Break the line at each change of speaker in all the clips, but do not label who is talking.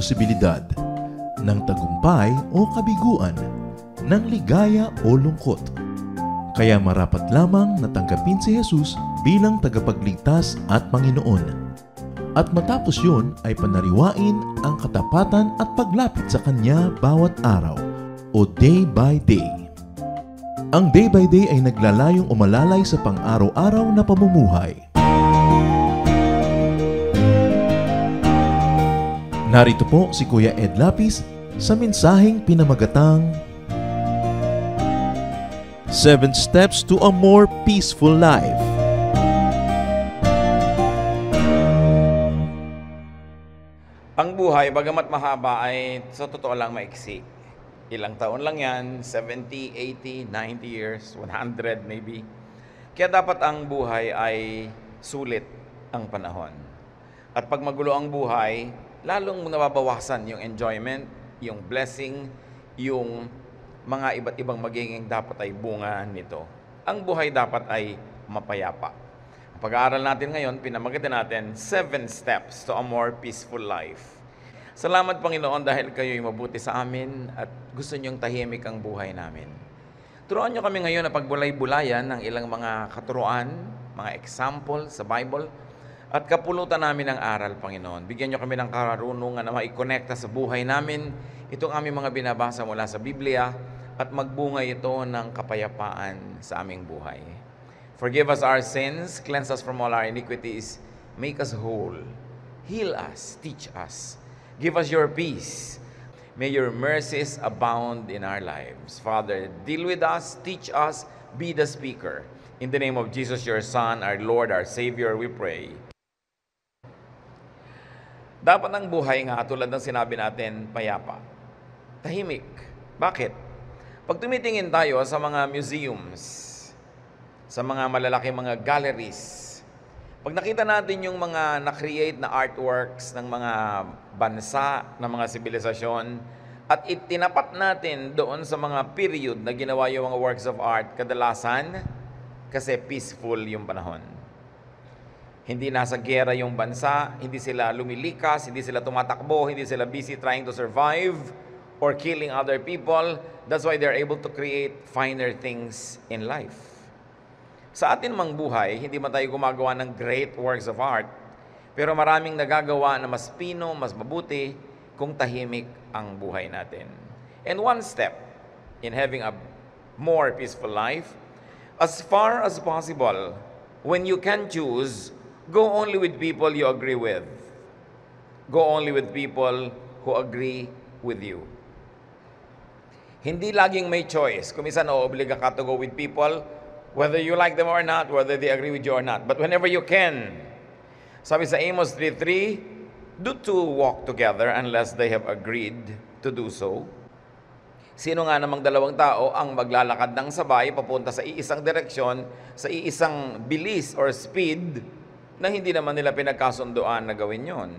posibilidad, ng tagumpay o kabiguan, ng ligaya o lungkot. Kaya marapat lamang na tanggapin si Jesus bilang tagapagligtas at Panginoon. At matapos yun ay panariwain ang katapatan at paglapit sa Kanya bawat araw o day by day. Ang day by day ay naglalayong umalalay sa pang-araw-araw na pamumuhay. Narito po si Kuya Ed Lapis sa mensaheng pinamagatang 7 Steps to a More Peaceful Life.
Ang buhay, bagamat mahaba, ay sa totoo lang maiksi. Ilang taon lang yan, 70, 80, 90 years, 100 maybe. Kaya dapat ang buhay ay sulit ang panahon. At pag magulo ang buhay, lalong nababawasan yung enjoyment, yung blessing, yung mga iba't ibang magiging dapat ay bunga nito. Ang buhay dapat ay mapayapa. Ang pag-aaral natin ngayon, pinamagatin natin 7 Steps to a More Peaceful Life. Salamat Panginoon dahil kayo'y mabuti sa amin at gusto niyong tahimik ang buhay namin. Turuan niyo kami ngayon na pagbulay-bulayan ng ilang mga katuruan, mga example sa Bible, at kapulutan namin ng aral, Panginoon. Bigyan niyo kami ng karunungan na maikonekta sa buhay namin itong aming mga binabasa mula sa Biblia at magbunga ito ng kapayapaan sa aming buhay. Forgive us our sins, cleanse us from all our iniquities, make us whole, heal us, teach us, give us your peace. May your mercies abound in our lives. Father, deal with us, teach us, be the speaker. In the name of Jesus, your Son, our Lord, our Savior, we pray. Dapat ang buhay nga, tulad ng sinabi natin, payapa. Tahimik. Bakit? Pag tumitingin tayo sa mga museums, sa mga malalaking mga galleries, pag nakita natin yung mga na-create na artworks ng mga bansa, ng mga sibilisasyon, at itinapat natin doon sa mga period na ginawa yung mga works of art, kadalasan, kasi peaceful yung panahon. Hindi nasa gera yung bansa, hindi sila lumilikas, hindi sila tumatakbo, hindi sila busy trying to survive or killing other people. That's why they're able to create finer things in life. Sa atin mang buhay, hindi man tayo gumagawa ng great works of art, pero maraming nagagawa na mas pino, mas mabuti kung tahimik ang buhay natin. And one step in having a more peaceful life, as far as possible, when you can choose, go only with people you agree with. Go only with people who agree with you. Hindi laging may choice. Kung minsan oobliga ka to go with people, whether you like them or not, whether they agree with you or not. But whenever you can, sabi sa Amos 3:3, do two walk together unless they have agreed to do so. Sino nga namang dalawang tao ang maglalakad ng sabay papunta sa iisang direksyon, sa iisang bilis or speed, na hindi naman nila pinagkasundoan na gawin yon.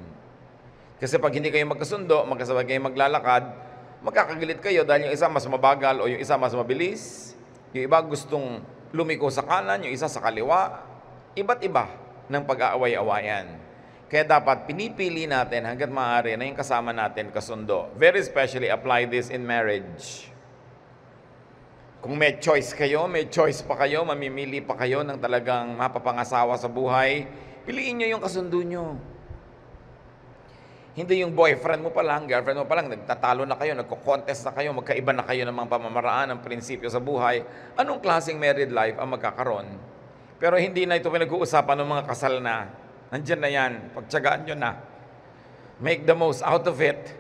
Kasi pag hindi kayo magkasundo, magkasabay kayo maglalakad, magkakagilit kayo dahil yung isa mas mabagal o yung isa mas mabilis. Yung iba gustong lumiko sa kanan, yung isa sa kaliwa. Iba't iba ng pag-aaway-awayan. Kaya dapat pinipili natin hanggat maaari na yung kasama natin kasundo. Very especially apply this in marriage. Kung may choice kayo, may choice pa kayo, mamimili pa kayo ng talagang mapapangasawa sa buhay, piliin nyo yung kasundo nyo. Hindi yung boyfriend mo pa lang, girlfriend mo pa lang, nagtatalo na kayo, nagko-contest na kayo, magkaiba na kayo ng mga pamamaraan, ng prinsipyo sa buhay. Anong klaseng married life ang magkakaroon? Pero hindi na ito pinag-uusapan ng mga kasal na. Nandiyan na yan, pagtsagaan nyo na. Make the most out of it.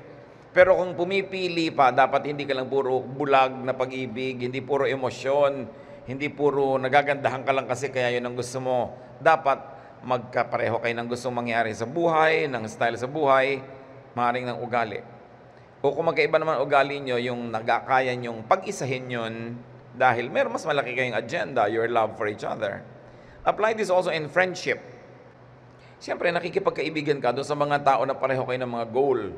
Pero kung pumipili pa, dapat hindi ka lang puro bulag na pag-ibig, hindi puro emosyon, hindi puro nagagandahan ka lang kasi kaya yun ang gusto mo. Dapat magkapareho kayo ng gustong mangyari sa buhay, ng style sa buhay, maaaring ng ugali. O kung magkaiba naman ugali nyo, yung nagkakaya nyong pag-isahin yun dahil meron mas malaki kayong agenda, your love for each other. Apply this also in friendship. Siyempre, nakikipagkaibigan ka doon sa mga tao na pareho kayo ng mga goal.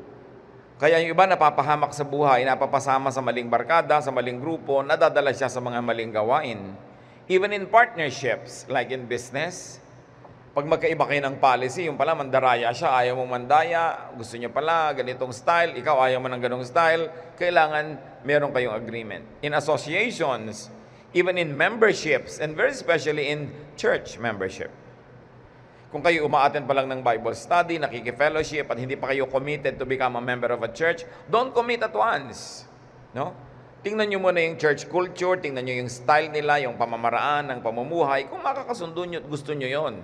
Kaya yung iba napapahamak sa buhay, napapasama sa maling barkada, sa maling grupo, nadadala siya sa mga maling gawain. Even in partnerships, like in business, Pag magkaiba kayo ng policy, yung pala mandaraya siya, ayaw mong mandaya, gusto niya pala ganitong style, ikaw ayaw mo ng ganong style, kailangan meron kayong agreement. In associations, even in memberships, and very especially in church membership. Kung kayo umaattend pa lang ng Bible study, nakiki-fellowship, at hindi pa kayo committed to become a member of a church, don't commit at once. No? Tingnan nyo muna yung church culture, tingnan nyo yung style nila, yung pamamaraan ng pamumuhay, kung makakasundo nyo at gusto nyo yon.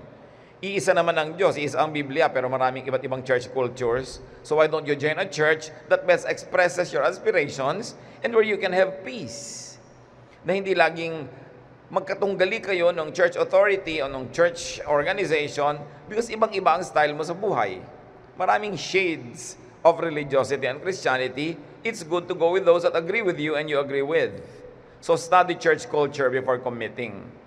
Iisa naman ang Diyos, iisa ang Biblia, pero maraming iba't ibang church cultures. So why don't you join a church that best expresses your aspirations and where you can have peace? Na hindi laging magkatunggali kayo ng church authority o ng church organization because ibang-iba ang style mo sa buhay. Maraming shades of religiosity and Christianity. It's good to go with those that agree with you and you agree with. So study church culture before committing.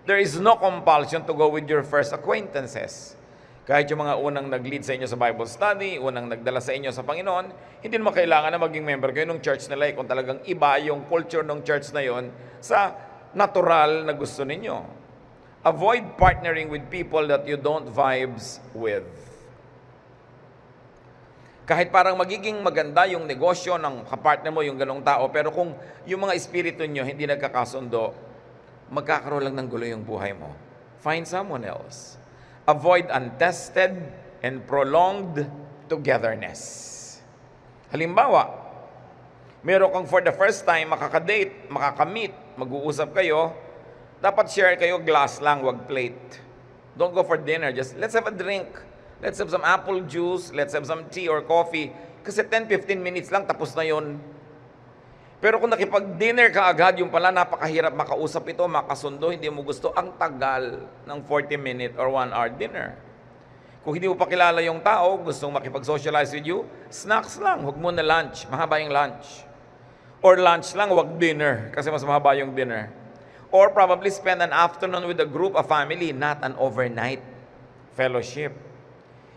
There is no compulsion to go with your first acquaintances. Kahit yung mga unang nag-lead sa inyo sa Bible study, unang nagdala sa inyo sa Panginoon, hindi naman kailangan na maging member kayo ng church nila kung talagang iba yung culture ng church na yon sa natural na gusto ninyo. Avoid partnering with people that you don't vibes with. Kahit parang magiging maganda yung negosyo ng kapartner mo, yung ganong tao, pero kung yung mga espiritu nyo hindi nagkakasundo, magkakaroon lang ng gulo yung buhay mo. Find someone else. Avoid untested and prolonged togetherness. Halimbawa, meron kang for the first time makakadate, makakamit, mag-uusap kayo, dapat share kayo glass lang, wag plate. Don't go for dinner, just let's have a drink. Let's have some apple juice, let's have some tea or coffee. Kasi 10-15 minutes lang, tapos na yon. Pero kung nakipag-dinner ka agad, yung pala napakahirap makausap ito, makasundo, hindi mo gusto, ang tagal ng 40-minute or 1-hour dinner. Kung hindi mo pa kilala yung tao, gustong makipag-socialize with you, snacks lang, huwag mo na lunch, mahaba yung lunch. Or lunch lang, huwag dinner, kasi mas mahaba yung dinner. Or probably spend an afternoon with a group, a family, not an overnight fellowship.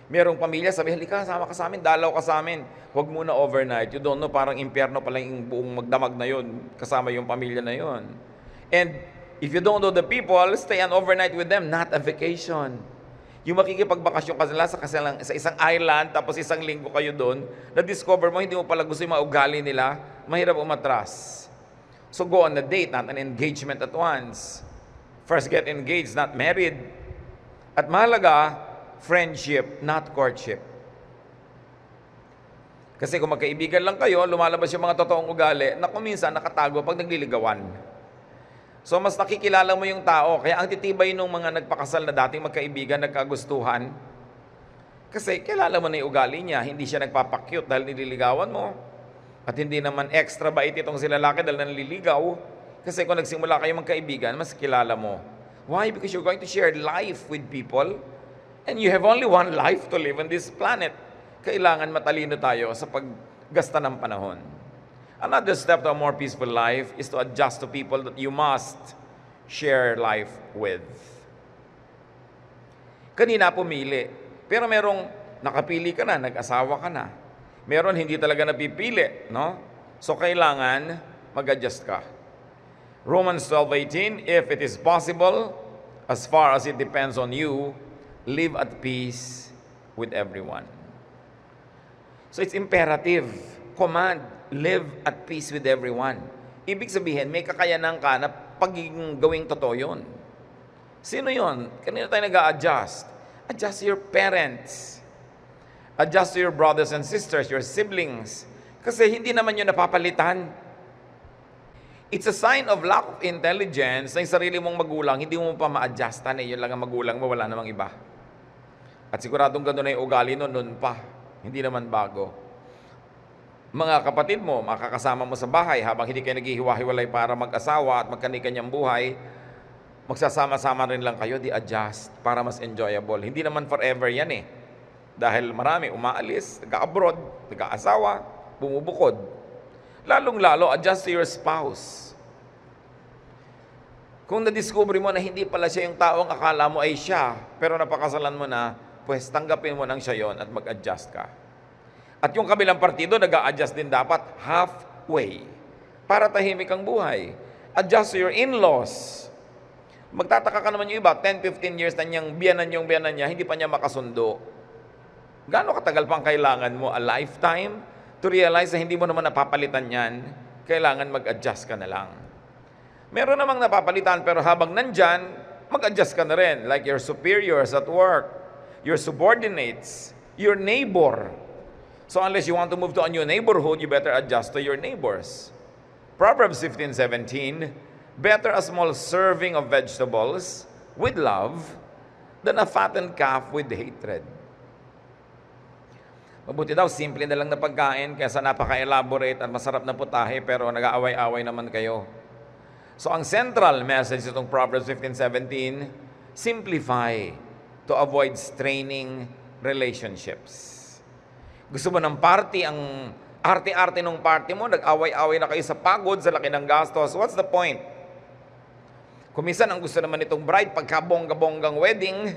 Merong pamilya, sabi, halika, sama ka sa amin, dalaw ka sa amin. Huwag muna overnight. You don't know, parang impyerno pala yung buong magdamag na yun, kasama yung pamilya na yun. And if you don't know the people, stay an overnight with them, not a vacation. Yung makikipagbakasyon ka sila sa isang island, tapos isang linggo kayo doon, na-discover mo, hindi mo pala gusto yung mga ugali nila, mahirap umatras. So go on a date, not an engagement at once. First get engaged, not married. At mahalaga, friendship, not courtship. Kasi kung magkaibigan lang kayo, lumalabas yung mga totoong ugali na kung minsan nakatago pag nagliligawan. So mas nakikilala mo yung tao, kaya ang titibay ng mga nagpakasal na dating magkaibigan, nagkagustuhan, kasi kilala mo na yung ugali niya, hindi siya nagpapakyut dahil nililigawan mo. At hindi naman extra bait itong sila lalaki dahil nanliligaw. Kasi kung nagsimula kayo magkaibigan, mas kilala mo. Why? Because you're going to share life with people. And you have only one life to live on this planet. Kailangan matalino tayo sa paggasta ng panahon. Another step to a more peaceful life is to adjust to people that you must share life with. Kanina pumili, pero merong nakapili ka na, nag-asawa ka na. Meron hindi talaga napipili, no? So kailangan mag-adjust ka. Romans 12:18, if it is possible, as far as it depends on you, live at peace with everyone. So it's imperative, command, live at peace with everyone. Ibig sabihin, may kakayanan ka na pagiging gawing totoo yun. Sino yun? Kanina tayo nag-a-adjust. Adjust to your parents. Adjust to your brothers and sisters, your siblings. Kasi hindi naman yun napapalitan. It's a sign of lack of intelligence na yung sarili mong magulang, hindi mo pa ma-adjustan yun lang ang magulang mo, wala namang iba. At siguradong gano'n na yung ugali noon pa. Hindi naman bago. Mga kapatid mo, makakasama mo sa bahay habang hindi kayo naghihiwa-hiwalay para mag-asawa at magkani-kanyang buhay, magsasama-sama rin lang kayo, di-adjust para mas enjoyable. Hindi naman forever yan Dahil marami umaalis, nag-abroad, nag-aasawa, bumubukod. Lalong-lalo, adjust to your spouse. Kung na-discover mo na hindi pala siya yung taong akala mo ay siya, pero napakasalan mo na, pues tanggapin mo nang siya yon at mag-adjust ka. At yung kabilang partido, nag-a-adjust din dapat halfway para tahimik ang buhay. Adjust to your in-laws. Magtataka ka naman yung iba, 10, 15 years na niyang biyanan niya, hindi pa niya makasundo. Gaano katagal pang kailangan mo? A lifetime? To realize na hindi mo naman napapalitan yan, kailangan mag-adjust ka na lang. Meron namang napapalitan, pero habang nandyan, mag-adjust ka na rin. Like your superiors at work, your subordinates, your neighbor. So unless you want to move to a new neighborhood, you better adjust to your neighbors. Proverbs 15:17, better a small serving of vegetables with love than a fattened calf with hatred. Mabuti daw, simple na lang na pagkain kaysa napaka-elaborate at masarap na putahe pero nag-aaway-away naman kayo. So ang central message itong Proverbs 15:17, simplify to avoid straining relationships. Gusto mo ng party, ang arte-arte ng party mo, nag-away-away na kayo sa pagod, sa laki ng gastos, what's the point? Kumisan ang gusto naman itong bride, pagkabongga-bonggang wedding,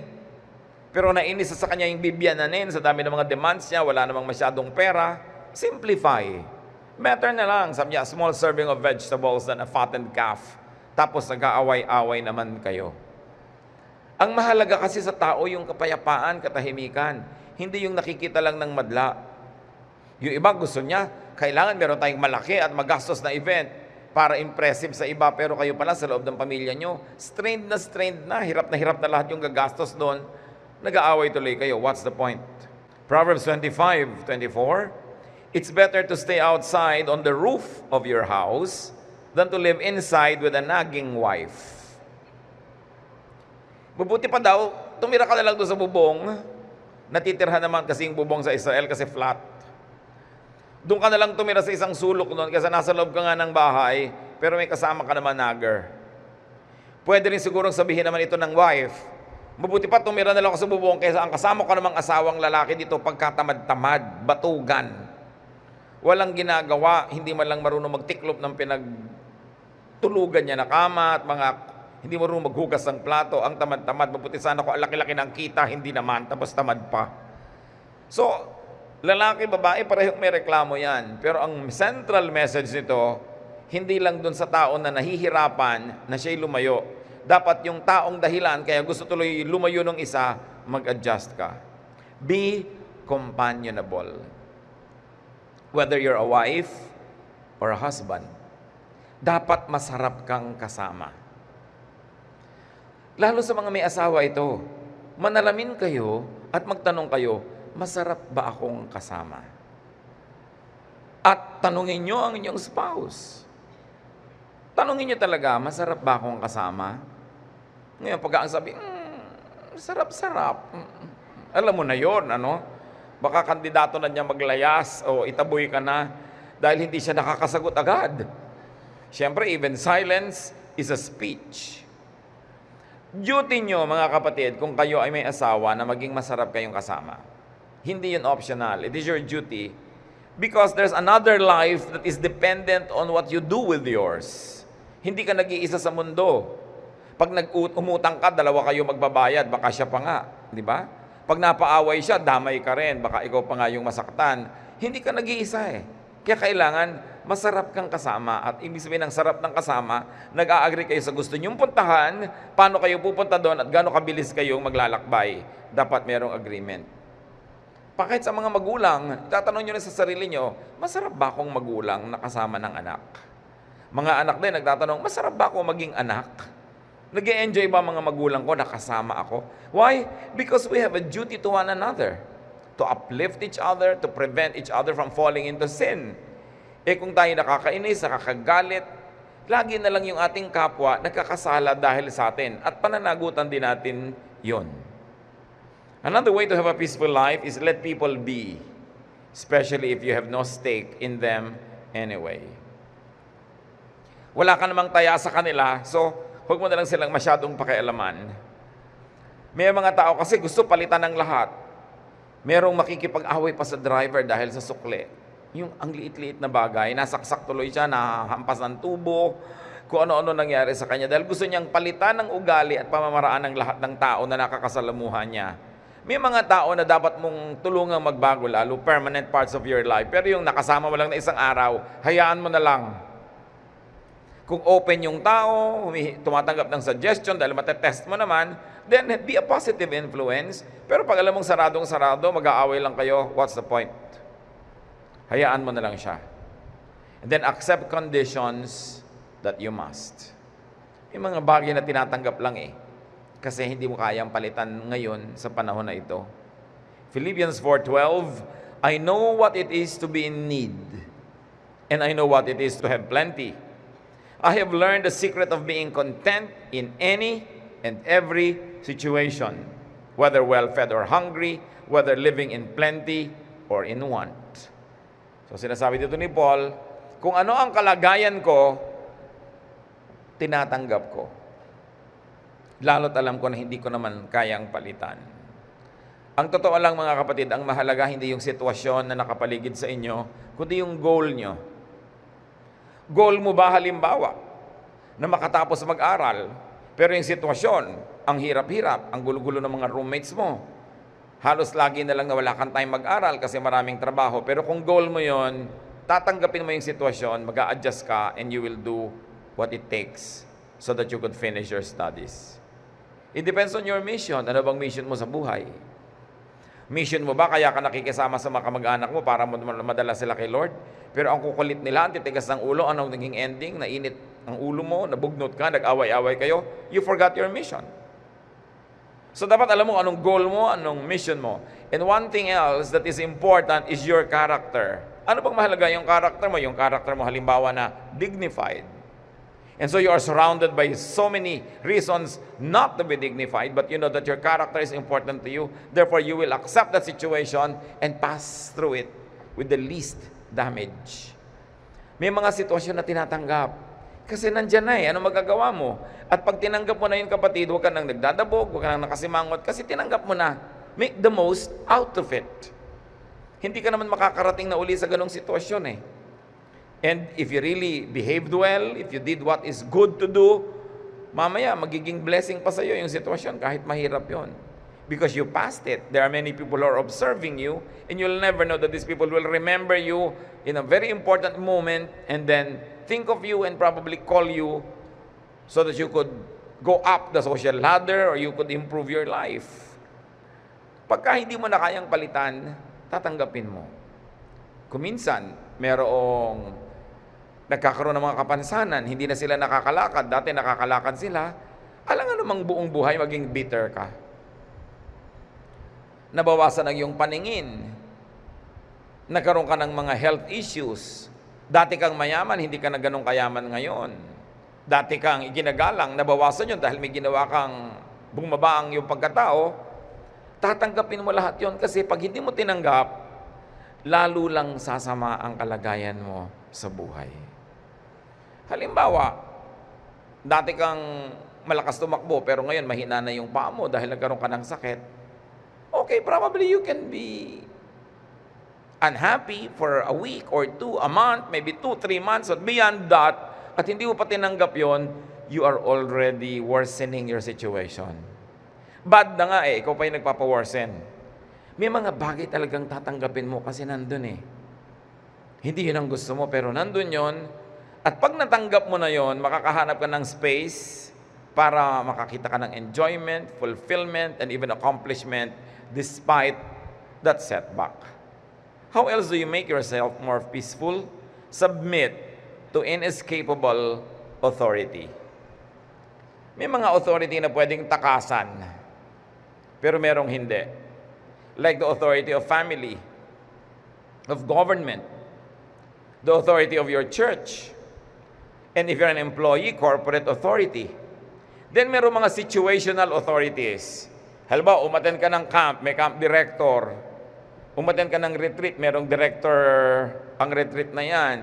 pero nainis sa kanya yung bibiyananin, sa dami ng mga demands niya, wala namang masyadong pera, simplify. Better na lang, sabi niya, small serving of vegetables than a fattened calf. Tapos nag-aaway-away naman kayo. Ang mahalaga kasi sa tao yung kapayapaan, katahimikan. Hindi yung nakikita lang ng madla. Yung iba gusto niya, kailangan meron tayong malaki at magastos na event para impressive sa iba, pero kayo pala sa loob ng pamilya nyo, strained na, hirap na lahat yung gagastos doon, nag-aaway tuloy kayo. What's the point? Proverbs 25:24, it's better to stay outside on the roof of your house than to live inside with a nagging wife. Mabuti pa daw, tumira ka na lang doon sa bubong, natitirhan naman kasi yung bubong sa Israel kasi flat. Doon ka na lang tumira sa isang sulok noon kasi nasa loob ka nga ng bahay, pero may kasama ka naman nagger. Pwede rin sigurong sabihin naman ito ng wife, mabuti pa tumira na lang ako sa bubong kaysa ang kasama ko namang asawang lalaki dito pagkatamad-tamad, batugan. Walang ginagawa, hindi man lang marunong magtiklop ng pinagtulugan niya na kama at hindi marunong maghugas ng plato, ang tamad-tamad, mabuti sana ko, laki-laki ng kita, hindi naman, tapos tamad pa. So, lalaki, babae, parehong may reklamo yan. Pero ang central message nito, hindi lang dun sa tao na nahihirapan na siya'y lumayo. Dapat yung taong dahilan, kaya gusto tuloy lumayo ng isa, mag-adjust ka. Be companionable. Whether you're a wife or a husband, dapat masarap kang kasama. Lalo sa mga may asawa ito, manalamin kayo at magtanong kayo, masarap ba akong kasama? At tanungin nyo ang inyong spouse. Tanungin nyo talaga, masarap ba akong kasama? Ngayon, pag ang sabi, sarap-sarap. Alam mo na yon, ano? Baka kandidato na niya maglayas o itaboy ka na dahil hindi siya nakakasagot agad. Siyempre, even silence is a speech. Duty nyo, mga kapatid, kung kayo ay may asawa na maging masarap kayong kasama. Hindi yun optional. It is your duty because there's another life that is dependent on what you do with yours. Hindi ka nag-iisa sa mundo. Pag umutang ka, dalawa kayo magbabayad, baka siya pa nga. Di ba? Pag napaaway siya, damay ka rin. Baka ikaw pa nga yung masaktan. Hindi ka nag-iisa eh. Kaya kailangan masarap kang kasama. At ibig sabihin ng sarap ng kasama, nag-a-agree kayo sa gusto niyong puntahan, paano kayo pupunta doon at gaano kabilis kayong maglalakbay. Dapat merong agreement. Kahit sa mga magulang, tatanong nyo rin sa sarili nyo, masarap ba akong magulang na kasama ng anak? Mga anak din nagtatanong, masarap ba ako maging anak? Nag-e-enjoy ba mga magulang ko na kasama ako? Why? Because we have a duty to one another. To uplift each other, to prevent each other from falling into sin. Kung tayo nakakainis, nakakagalit, lagi na lang yung ating kapwa nagkakasala dahil sa atin. At pananagutan din natin yon. Another way to have a peaceful life is let people be. Especially if you have no stake in them anyway. Wala ka namang taya sa kanila, so huwag mo na lang silang masyadong pakialaman. May mga tao kasi gusto palitan ng lahat. Merong makikipag-away pa sa driver dahil sa sukle. Yung ang liit-liit na bagay, nasaksak tuloy siya, nahampas ng tubo, kung ano-ano nangyari sa kanya. Dahil gusto niyang palitan ng ugali at pamamaraan ng lahat ng tao na nakakasalamuhan niya. May mga tao na dapat mong tulungang magbago, lalo permanent parts of your life. Pero yung nakasama mo lang na isang araw, hayaan mo na lang. Kung open yung tao, tumatanggap ng suggestion dahil matetest mo naman, then be a positive influence. Pero pag alam mong saradong-sarado, mag-aaway lang kayo, what's the point? Hayaan mo na lang siya. And then accept conditions that you must. May mga bagay na tinatanggap lang kasi hindi mo kayang palitan ngayon sa panahon na ito. Philippians 4:12, I know what it is to be in need, and I know what it is to have plenty. I have learned the secret of being content in any and every situation, whether well-fed or hungry, whether living in plenty or in want. So sinasabi dito ni Paul, kung ano ang kalagayan ko, tinatanggap ko. Lalo't alam ko na hindi ko naman kayang palitan. Ang totoo lang mga kapatid, ang mahalaga hindi yung sitwasyon na nakapaligid sa inyo, kundi yung goal nyo. Goal mo ba halimbawa na makatapos mag-aral, pero yung sitwasyon, ang hirap-hirap, ang gulo-gulo ng mga roommates mo, halos lagi na lang na wala kang time mag-aral kasi maraming trabaho. Pero kung goal mo yon, tatanggapin mo yung sitwasyon, mag-a-adjust ka, and you will do what it takes so that you could finish your studies. It depends on your mission. Ano bang mission mo sa buhay? Mission mo ba kaya ka nakikisama sa mga kamag-anak mo para madala sila kay Lord? Pero ang kukulit nila, ang titigas ng ulo, anong naging ending? Nainit ang ulo mo, nabugnot ka, nag-away-away kayo, you forgot your mission. So dapat alam mo anong goal mo, anong mission mo. And one thing else that is important is your character. Ano bang mahalaga yung character mo? Yung character mo halimbawa na dignified. And so you are surrounded by so many reasons not to be dignified, but you know that your character is important to you. Therefore, you will accept that situation and pass through it with the least damage. May mga sitwasyon na tinatanggap. Kasi nandyan na ano magagawa mo? At pag tinanggap mo na yun, kapatid, huwag ka nang nagdadabog, huwag ka nang nakasimangot, kasi tinanggap mo na. Make the most out of it. Hindi ka naman makakarating na uli sa ganong sitwasyon And if you really behaved well, if you did what is good to do, mamaya magiging blessing pa sa iyo yung sitwasyon kahit mahirap yon. Because you passed it. There are many people who are observing you, and you'll never know that these people will remember you in a very important moment and then think of you and probably call you so that you could go up the social ladder or you could improve your life. Pagka hindi mo na kayang palitan, tatanggapin mo. Kuminsan, merong nagkakaroon ng mga kapansanan, hindi na sila nakakalakad, dati nakakalakad sila, alang namang buong buhay maging bitter ka. Nabawasan ang iyong paningin, nagkaroon ka ng mga health issues, dati kang mayaman, hindi ka na ganun kayaman ngayon, dati kang iginagalang, nabawasan yun dahil may ginawa kang bumaba ang iyong pagkatao, tatanggapin mo lahat yon kasi pag hindi mo tinanggap, lalo lang sasama ang kalagayan mo sa buhay. Halimbawa, dati kang malakas tumakbo pero ngayon mahina na yung paa mo dahil nagkaroon ka ng sakit. Okay, probably you can be unhappy for a week or two, a month, maybe 2-3 months, or beyond that, at hindi mo pa tinanggap yon, you are already worsening your situation. Bad na nga ikaw pa yung nagpapaworsen. May mga bagay talagang tatanggapin mo kasi nandun Hindi yun ang gusto mo, pero nandun yon. At pag natanggap mo na yon, makakahanap ka ng space para makakita ka ng enjoyment, fulfillment, and even accomplishment despite that setback. How else do you make yourself more peaceful? Submit to inescapable authority. May mga authority na pwedeng takasan, pero merong hindi. Like the authority of family, of government, the authority of your church, and if you're an employee, corporate authority. Then meron mga situational authorities. Halimbawa, umattend ka ng camp, may camp director. Umattend ka ng retreat, merong director ang retreat na yan.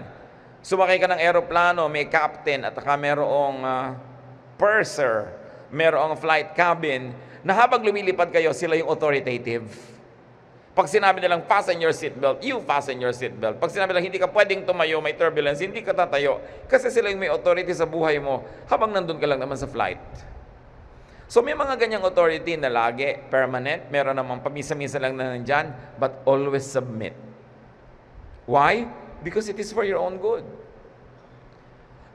Sumakay ka ng aeroplano, may captain, at saka merong purser, merong flight cabin, na habang lumilipad kayo, sila yung authoritative. Pag sinabi nilang fasten your seatbelt, you fasten your seatbelt. Pag sinabi nilang hindi ka pwedeng tumayo, may turbulence, hindi ka tatayo. Kasi sila yung may authority sa buhay mo habang nandun ka lang naman sa flight. So may mga ganyang authority na lagi, permanent, meron namang pamisa-misa lang na nandyan, but always submit. Why? Because it is for your own good.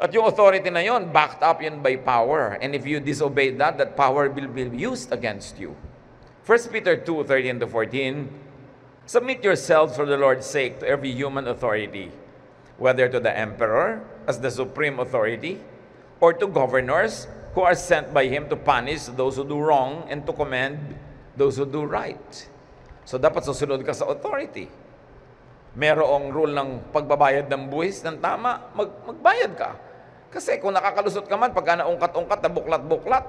At yung authority na yon, backed up yun by power. And if you disobey that, that power will be used against you. 1 Peter 2:13-14, submit yourselves for the Lord's sake to every human authority, whether to the emperor as the supreme authority, or to governors who are sent by him to punish those who do wrong and to commend those who do right. So dapat susunod ka sa authority. Merong rule ng pagbabayad ng buwis ng tama, magbayad ka. Kasi kung nakakalusot ka man, pagka naungkat-ungkat na buklat-buklat,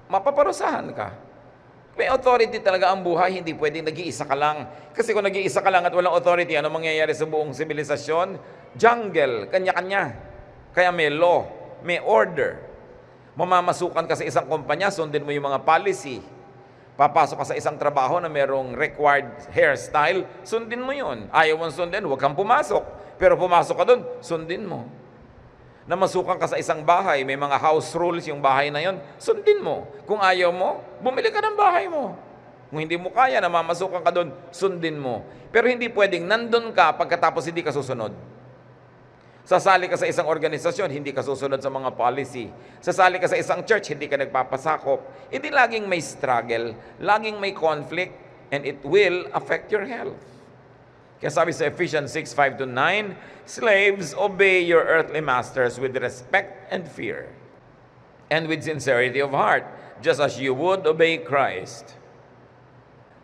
mapaparusahan ka. May authority talaga ang buhay, hindi pwedeng nag-iisa ka lang. Kasi kung nag-iisa ka lang at walang authority, ano mangyayari sa buong sibilisasyon? Jungle, kanya-kanya. Kaya may law, may order. Mamamasukan ka sa isang kumpanya, sundin mo yung mga policy. Papasok ka sa isang trabaho na merong required hairstyle, sundin mo yun. Ayaw mong sundin, huwag kang pumasok. Pero pumasok ka doon, sundin mo. Namasukan ka sa isang bahay, may mga house rules yung bahay na yon, sundin mo. Kung ayaw mo, bumili ka ng bahay mo. Kung hindi mo kaya, namamasukan ka doon, sundin mo. Pero hindi pwedeng nandun ka pagkatapos hindi ka susunod. Sasali ka sa isang organisasyon, hindi ka susunod sa mga policy. Sasali ka sa isang church, hindi ka nagpapasakop. Hindi laging may struggle, laging may conflict, and it will affect your health. Kaya sabi sa Ephesians 6:5-9, slaves, obey your earthly masters with respect and fear, and with sincerity of heart, just as you would obey Christ.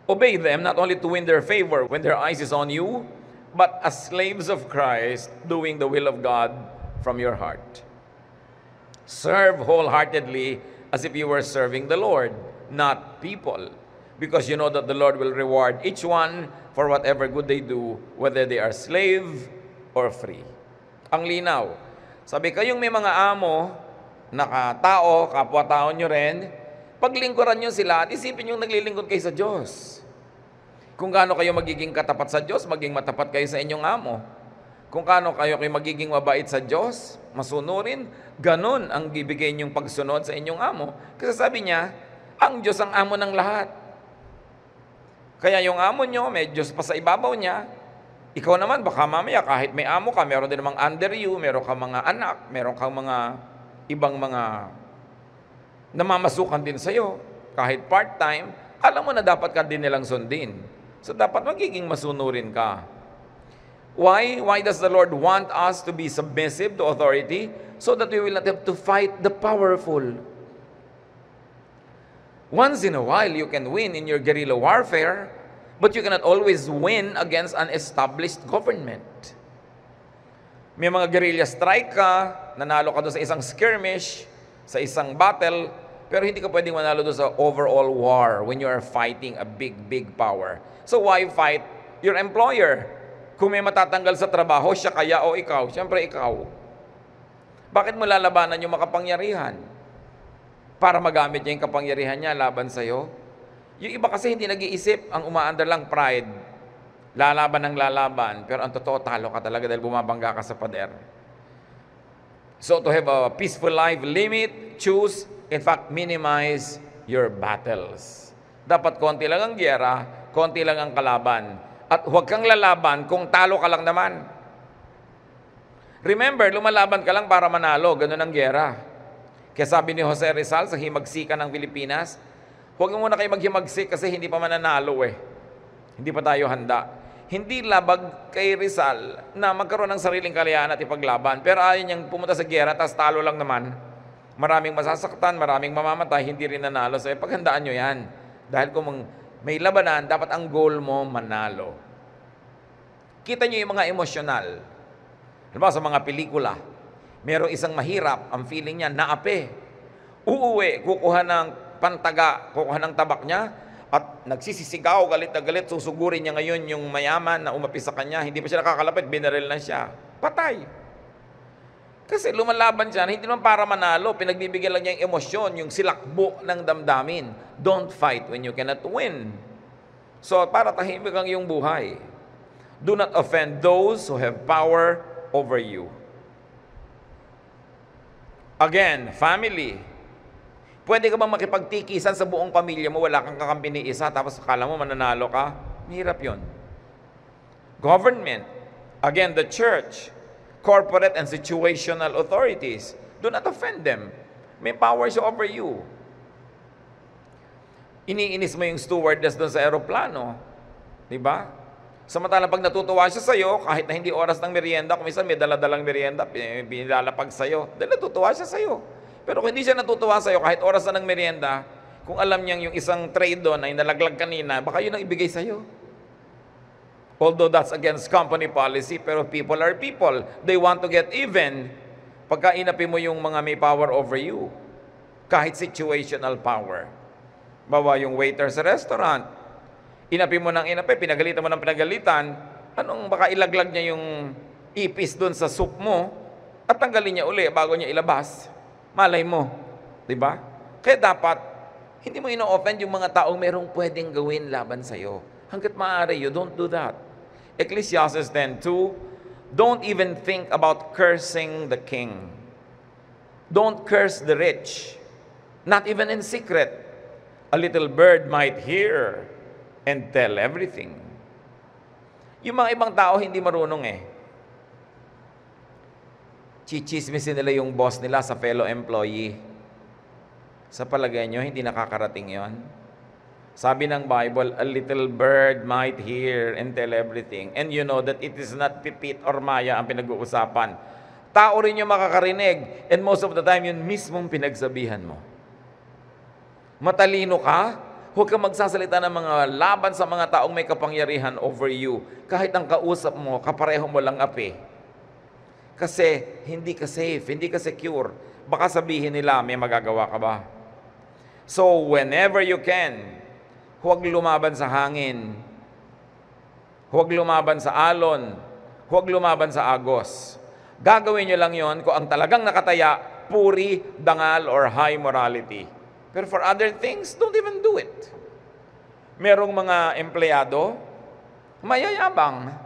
Obey them not only to win their favor when their eyes is on you, but as slaves of Christ, doing the will of God from your heart. Serve wholeheartedly as if you were serving the Lord, not people, because you know that the Lord will reward each one for whatever good they do, whether they are slave or free. Ang linaw. Sabi, kayong may mga amo, nakatao, kapwa-tao nyo rin, paglingkuran nyo sila at isipin nyo naglilingkod kayo sa Diyos. Kung gaano kayo magiging katapat sa Diyos, maging matapat kayo sa inyong amo. Kung gaano kayo magiging mabait sa Diyos, masunurin, ganun ang bibigay niyong pagsunod sa inyong amo. Kasi sabi niya, ang Diyos ang amo ng lahat. Kaya yung amo nyo, may Diyos pa sa ibabaw niya. Ikaw naman, baka mamaya kahit may amo ka, meron din namang under you, meron kang mga anak, meron kang mga ibang mga namamasukan din sa'yo. Kahit part-time, alam mo na dapat ka din nilang sundin. So dapat magiging masunurin ka. Why? Why does the Lord want us to be submissive to authority? So that we will not have to fight the powerful. Once in a while, you can win in your guerrilla warfare, but you cannot always win against an established government. May mga guerrilla strike ka, nanalo ka doon sa isang skirmish, sa isang battle, pero hindi ka pwedeng manalo doon sa overall war when you are fighting a big power. So why fight your employer? Kung may matatanggal sa trabaho, siya kaya o ikaw? Siyempre ikaw. Bakit mo lalabanan yung makapangyarihan? Para magamit niya yung kapangyarihan niya laban sa'yo? Yung iba kasi hindi nag-iisip, ang umaandar lang pride. Lalaban ng lalaban, pero ang totoo, talo ka talaga dahil bumabangga ka sa pader. So to have a peaceful life, limit, choose, in fact, minimize your battles. Dapat konti lang ang giyera, konti lang ang kalaban. At huwag kang lalaban kung talo ka lang naman. Remember, lumalaban ka lang para manalo, ganun ang giyera. Kaya sabi ni Jose Rizal sa himagsikan ng Pilipinas, huwag muna kayo maghimagsik kasi hindi pa mananalo eh. Hindi pa tayo handa. Hindi labag kay Rizal na magkaroon ng sariling kaliyahan at ipaglaban. Pero ayaw niyang pumunta sa giyera, tas talo lang naman. Maraming masasaktan, maraming mamamatay, hindi rin nanalo. So paghandaan nyo yan. Dahil kung may labanan, dapat ang goal mo manalo. Kita nyo yung mga emosyonal. Halimbawa sa mga pelikula, merong isang mahirap, ang feeling niya, naape. Uuwi, kukuha ng pantaga, kukuha ng tabak niya, at nagsisisigaw, galit na galit, susugurin niya ngayon yung mayaman na umapi sa kanya, hindi pa siya nakakalapit, binaril na siya. Patay. Kasi lumalaban siya, hindi naman para manalo, pinagbibigyan lang niya yung emosyon, yung silakbo ng damdamin. Don't fight when you cannot win. So, para tahimik ang iyong buhay. Do not offend those who have power over you. Again, family. Pwede ka bang makipagtikisan sa buong pamilya mo, wala kang kakampi ni isa, tapos akala mo mananalo ka? Mahirap yun. Government. Again, the church. corporate and situational authorities. Do not offend them. May powers over you. Iniinis mo yung stewardess doon sa aeroplano. Diba? Samantalang pag natutuwa siya sa'yo, kahit na hindi oras ng merienda, kung minsan may daladalang merienda, pinilalapag sa'yo, dahil natutuwa siya sa'yo. Pero kung hindi siya natutuwa sa'yo, kahit oras na ng merienda, kung alam niyang yung isang tray doon ay nalaglag kanina, baka yun ang ibigay sa'yo. Although that's against company policy, pero people are people. They want to get even. Pagka inapi mo yung mga may power over you, kahit situational power. Bawa yung waiter sa restaurant, inapi mo ng inapi, pinagalitan mo ng pinagalitan, anong baka ilaglag niya yung ipis doon sa soup mo, at tanggalin niya uli bago niya ilabas. Malay mo. Diba? Kaya dapat, hindi mo ino-offend yung mga taong merong pwedeng gawin laban sa'yo. Hanggat maaari, you don't do that. Ecclesiastes 10:2, don't even think about cursing the king. Don't curse the rich, not even in secret. A little bird might hear and tell everything. Yung mga ibang tao hindi marunong eh. Chichismisin nila yung boss nila sa fellow employee. Sa palagay nyo, hindi nakakarating yon. Sabi ng Bible, a little bird might hear and tell everything. And you know that it is not pipit or maya ang pinag-uusapan. Tao rin yung makakarinig. And most of the time, yun mismong pinagsabihan mo. Matalino ka, huwag kang magsasalita ng mga laban sa mga taong may kapangyarihan over you. Kahit ang kausap mo, kapareho mo lang api. Kasi hindi ka safe, hindi ka secure. Baka sabihin nila, may magagawa ka ba? So, whenever you can, huwag lumaban sa hangin. Huwag lumaban sa alon. Huwag lumaban sa agos. Gagawin nyo lang yon kung ang talagang nakataya, puri, dangal, or high morality. Pero for other things, don't even do it. Merong mga empleyado, mayayabang.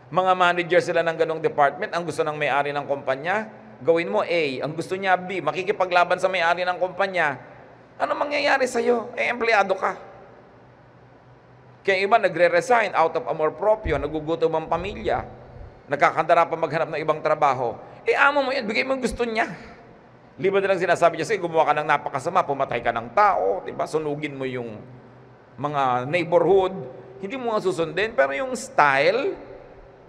Mga manager sila ng ganong department, ang gusto ng may-ari ng kumpanya, gawin mo A. Ang gusto niya B, makikipaglaban sa may-ari ng kumpanya. Ano mangyayari sa'yo? Empleyado ka. Kaya iba nagre-resign out of amor proprio, nagugutom ang pamilya, nagkakandara pa maghanap ng ibang trabaho. Amo mo yan, bigay mo yung gusto niya. Liba nilang sinasabi niya, sige, gumawa ka ng napakasama, pumatay ka ng tao, diba? Sunugin mo yung mga neighborhood, hindi mo nga susundin, pero yung style,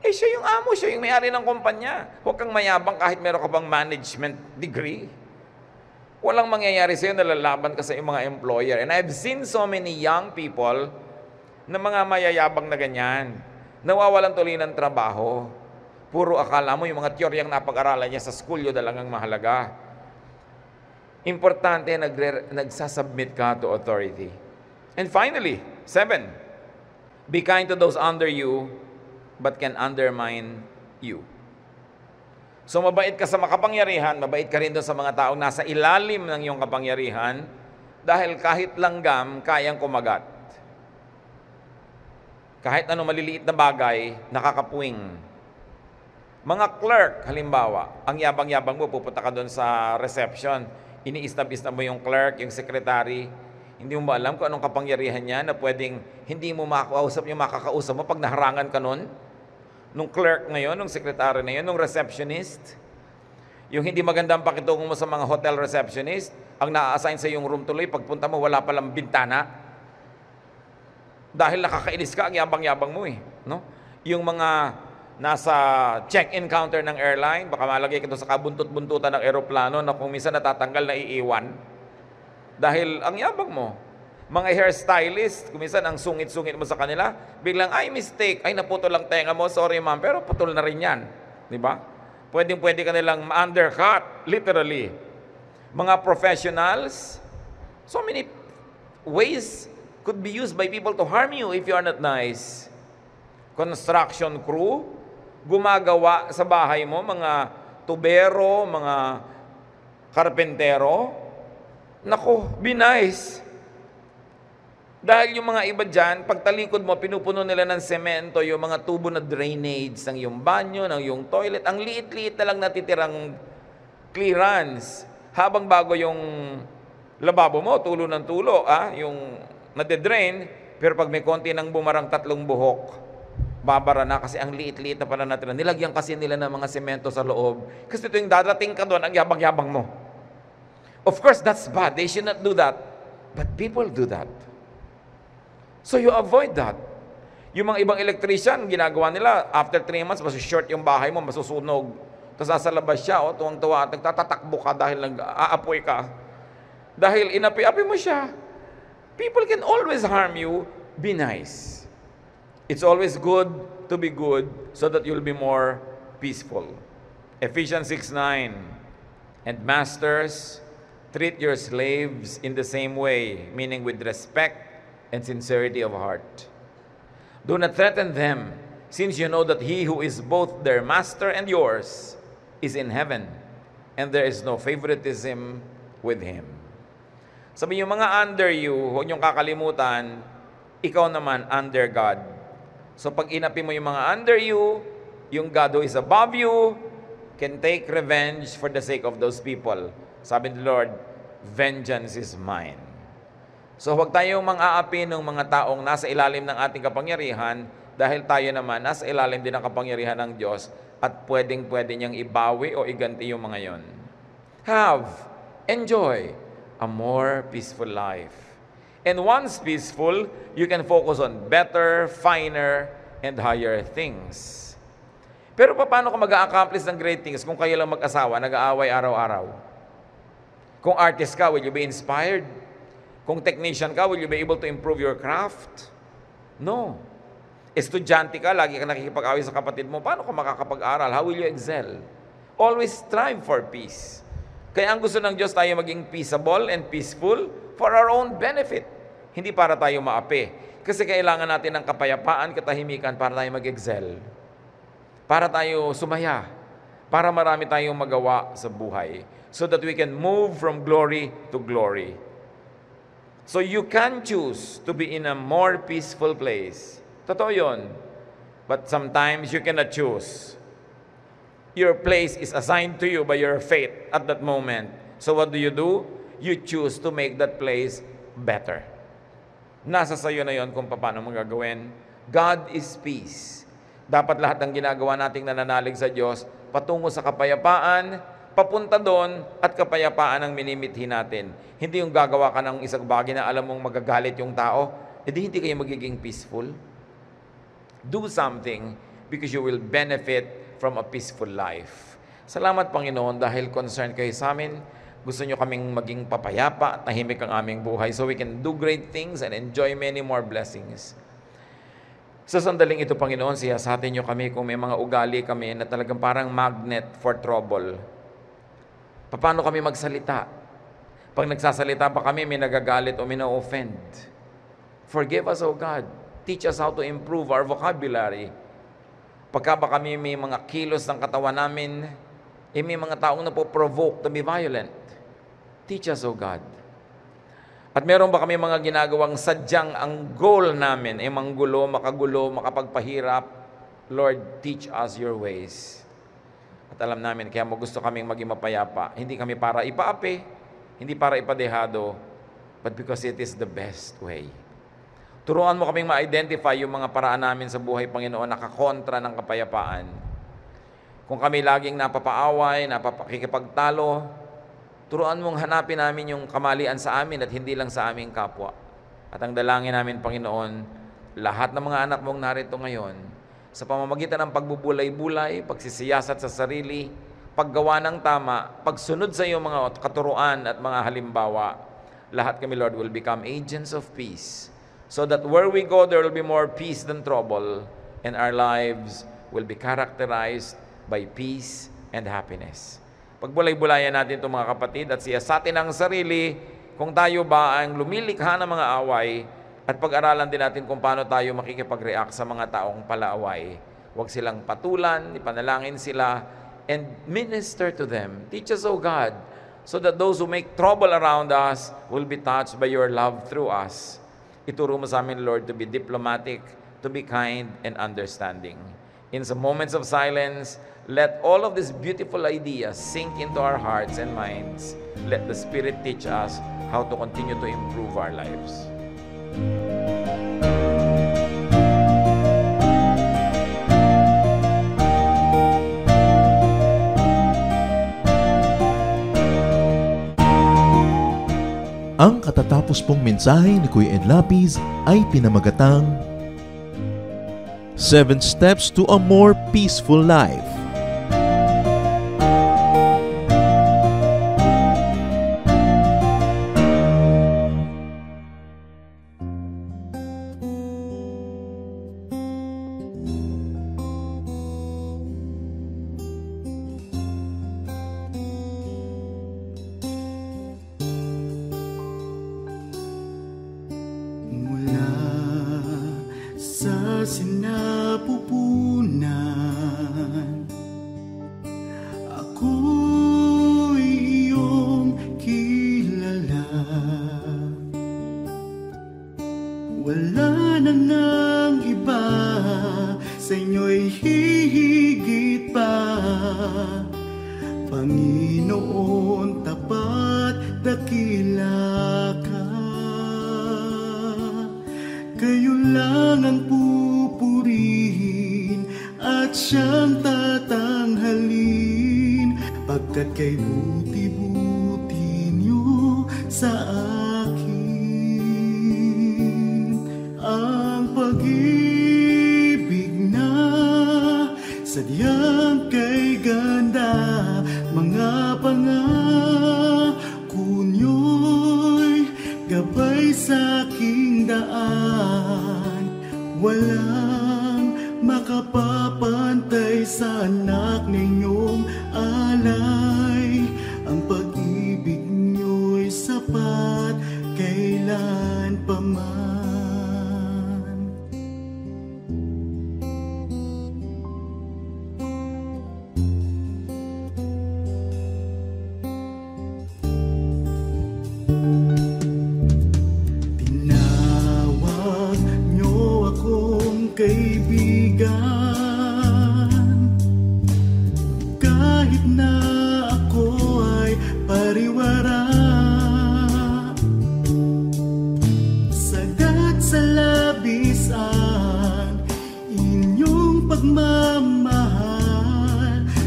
siya yung amo, siya yung may-ari ng kumpanya. Huwag kang mayabang kahit meron ka pang management degree. Walang mangyayari sa'yo, nalalaban ka sa iyong mga employer. And I've seen so many young people na mga mayayabang na ganyan, nawawalan tuloy ng trabaho. Puro akala mo yung mga teoryang napag-aralan niya sa school, yun lang ang mahalaga. Importante, nagsasubmit ka to authority. And finally, 7, be kind to those under you, but can undermine you. So mabait ka sa makapangyarihan, mabait ka rin doon sa mga taong nasa ilalim ng iyong kapangyarihan, dahil kahit langgam, kayang kumagat. Kahit ano maliliit na bagay, nakakapuwing. Mga clerk, halimbawa, ang yabang-yabang mo, pupunta ka doon sa reception, iniistab-istab mo yung clerk, yung secretary, hindi mo ba alam kung anong kapangyarihan niya na pwedeng hindi mo makakausap yung makakausap mo pag naharangan ka nun? Nung clerk ngayon, nung secretary na yun, nung receptionist, yung hindi magandang pakitungo mo sa mga hotel receptionist, ang na-assign sa yung room tuloy, pagpunta mo, wala palang bintana. Dahil nakakainis ka, ang yabang-yabang mo eh. No? Yung mga nasa check-in counter ng airline, baka malagay ka doon sa kabuntut-buntutan ng aeroplano na kung minsan natatanggal na iiwan. Dahil ang yabang mo. Mga hairstylist, kung minsan ang sungit-sungit mo sa kanila, biglang, ay mistake, ay naputol lang tenga mo, sorry ma'am, pero putol na rin yan. Diba? Pwedeng-pwede ka nilang ma-undercut, literally. Mga professionals, so many ways could be used by people to harm you if you are not nice. Construction crew, gumagawa sa bahay mo, mga tubero, mga karpentero, naku, be nice. Dahil yung mga iba dyan, pagtalikod mo, pinupuno nila ng semento, yung mga tubo na drainage ng iyong banyo, ng iyong toilet, ang liit-liit na lang natitirang clearance. Habang bago yung lababo mo, tulo ng tulo, yung nade-drain, pero pag may konti ng bumarang 3 buhok, babara na kasi ang liit-liit na pala natira. Nilagyan kasi nila ng mga semento sa loob. Kasi ito yung dadating ka doon, ang yabang-yabang mo. Of course, that's bad. They should not do that. But people do that. So you avoid that. Yung mga ibang electrician, ginagawa nila, after 3 months, masu-short yung bahay mo, masusunog. Tapos nasa labas siya, tuwang-tuwa, at nagtatatakbo ka dahil aapoy ka. Dahil inapi-api mo siya. People can always harm you. Be nice. It's always good to be good so that you'll be more peaceful. Ephesians 6:9. And masters, treat your slaves in the same way, meaning with respect and sincerity of heart. Do not threaten them, since you know that he who is both their master and yours is in heaven, and there is no favoritism with him. Sabi yung mga under you, huwag niyong kakalimutan, ikaw naman under God. So pag inapi mo yung mga under you, yung God who is above you can take revenge for the sake of those people. Sabi ni Lord, vengeance is mine. So huwag tayong mang-aapi ng mga taong nasa ilalim ng ating kapangyarihan dahil tayo naman nasa ilalim din ng kapangyarihan ng Diyos at pwedeng-pwede niyang ibawi o iganti yung mga yon. Enjoy a more peaceful life. And once peaceful, you can focus on better, finer, and higher things. Pero paano ka mag-a-accomplish ng great things kung kayo lang mag-asawa, nag-aaway araw-araw? Kung artist ka, will you be inspired? Kung technician ka, will you be able to improve your craft? No. Estudyante ka, lagi ka nakikipag-away sa kapatid mo, paano ka makakapag-aral? How will you excel? Always strive for peace. Kaya ang gusto ng Diyos tayo maging peaceable and peaceful for our own benefit. Hindi para tayo maapi. Kasi kailangan natin ng kapayapaan, katahimikan para tayo mag-excel. Para tayo sumaya. Para marami tayong magawa sa buhay. So that we can move from glory to glory. So you can choose to be in a more peaceful place. Totoo yun. But sometimes you cannot choose. Your place is assigned to you by your fate at that moment. So what do? You choose to make that place better. Nasa sayo na yon kung paano mong gagawin. God is peace. Dapat lahat ng ginagawa nating nananalig sa Diyos, patungo sa kapayapaan, papunta doon, at kapayapaan ang minimithi natin. Hindi yung gagawa ka ng isang bagay na alam mong magagalit yung tao, edi hindi kayo magiging peaceful. Do something because you will benefit from a peaceful life. Salamat, Panginoon, dahil concerned kayo sa amin. Gusto nyo kaming maging papayapa at tahimik ang aming buhay so we can do great things and enjoy many more blessings. Sa sandaling ito, Panginoon, siyasatin nyo kami kung may mga ugali kami na talagang parang magnet for trouble. Paano kami magsalita? Pag nagsasalita pa kami, may nagagalit o may na-offend. Forgive us, O God. Teach us how to improve our vocabulary. Pagka ba kami may mga kilos ng katawan namin, may mga taong napoprovoke to be violent. Teach us, O God. At meron ba kami mga ginagawang sadyang ang goal namin ay manggulo, makagulo, makapagpahirap? Lord, teach us your ways. At alam namin, kaya mo gusto kaming maging mapayapa. Hindi kami para ipaapi, hindi para ipadehado, but because it is the best way. Turuan mo kaming ma-identify yung mga paraan namin sa buhay, Panginoon, nakakontra ng kapayapaan. Kung kami laging napapaaway, napapakikipagtalo, turuan mong hanapin namin yung kamalian sa amin at hindi lang sa aming kapwa. At ang dalangin namin, Panginoon, lahat ng mga anak mong narito ngayon, sa pamamagitan ng pagbubulay-bulay, pagsisiyasat sa sarili, paggawa ng tama, pagsunod sa iyong mga katuruan at mga halimbawa, lahat kami, Lord, will become agents of peace. So that where we go, there will be more peace than trouble, and our lives will be characterized by peace and happiness. Pagbulay-bulayan natin itong mga kapatid at siyasatin ang sarili kung tayo ba ang lumilikha ng mga away at pag-aralan din natin kung paano tayo makikipag-react sa mga taong palaaway. Huwag silang patulan, ipanalangin sila, and minister to them. Teach us, O God, so that those who make trouble around us will be touched by your love through us. Ituro mo sa amin, Lord, to be diplomatic, to be kind and understanding. In some moments of silence, let all of these beautiful ideas sink into our hearts and minds. Let the Spirit teach us how to continue to improve our lives.
Ang katatapos pong mensahe ni Kuya Ed Lapiz ay pinamagatang 7 Steps to a More Peaceful Life.
Sa sinapupunan, ako'y iyong kilala. Wala na ngang iba, sa inyo'y hihigit pa. Panginoon, tapat, dakila ka. Kayo lang ang pupurihin at siyang tatanghalin, pagkat kay buti-buti niyo sa akin. Ang pag-ibig na sadyang kay ganda, mga pangako niyo'y gabay sa aking daan. Walang makapapantay sa anak ninyong alay. Ang pag-ibig niyo'y sapat kailan pa man. Kaibigan, kahit na ako ay pariwara, sagat sa labis ang inyong pagmamahal,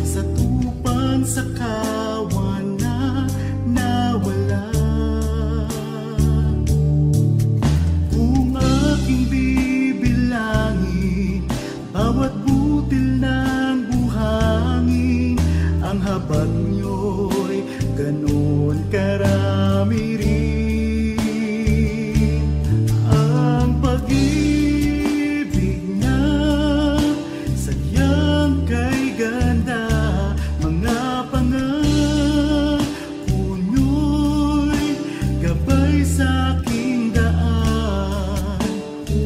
sa tupang sa kawan na nawala. Kung aking bawat butil ng buhangin, ang habag niyo'y ganon karami rin. Ang pag-ibig na sadyang kay ganda, mga pangako niyo'y gabay sa aking daan.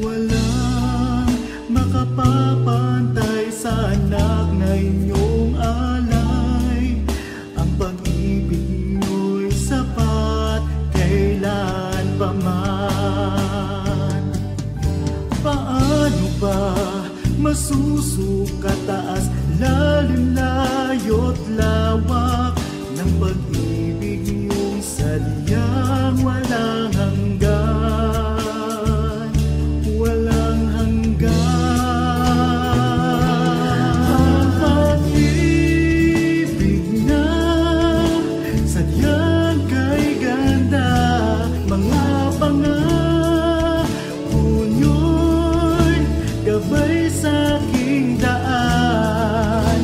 Walang makapapantay sa anak na inyong alay. Ang pag-ibig niyo'y sapat kailan pa man. Paano ba masusukat taas, lalim, layo't lawak ng pag-ibig niyong sadyang walang hanggan, walang hanggan. Ang pag-ibig na sadyang kay ganda, mga pangako niyo'y gabay sa aking daan.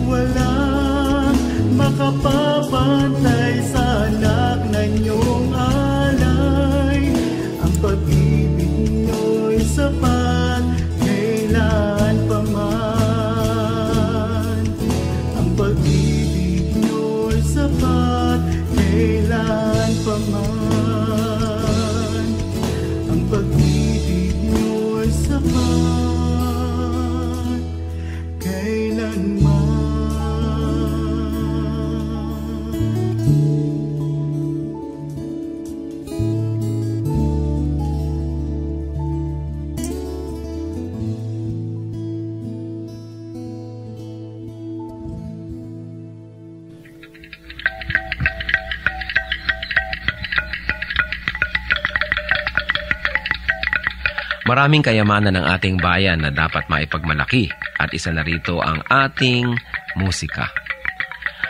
Walang makapapantay sa anak na inyong alay. Ang pag-ibig niyo'y sapat kailan pa man. Ang pag-ibig niyo'y sapat kailan pa man. Ang pag-ibig niyo'y sapat kailanman.
Maraming kayamanan ng ating bayan na dapat maipagmalaki at isa na rito ang ating musika.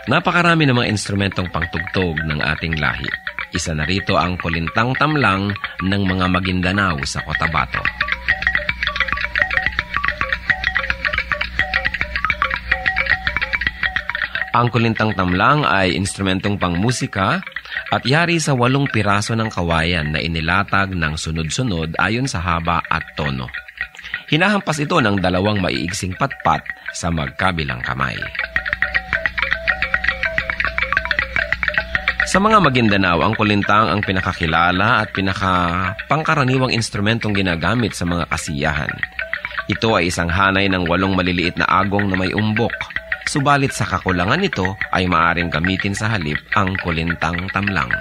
Napakarami ng mga instrumentong pangtugtog ng ating lahi. Isa na rito ang Kulintang Tamlang ng mga Maguindanao sa Cotabato. Ang Kulintang Tamlang ay instrumentong pangmusika at yari sa 8 piraso ng kawayan na inilatag ng sunod-sunod ayon sa haba at tono. Hinahampas ito ng 2 maiigsing patpat sa magkabilang kamay. Sa mga Maguindanao, ang kulintang ang pinakakilala at pinakapangkaraniwang instrumentong ginagamit sa mga kasiyahan. Ito ay isang hanay ng 8 maliliit na agong na may umbok. Subalit sa kakulangan nito ay maaaring gamitin sa halip ang Kulintang Tamlang.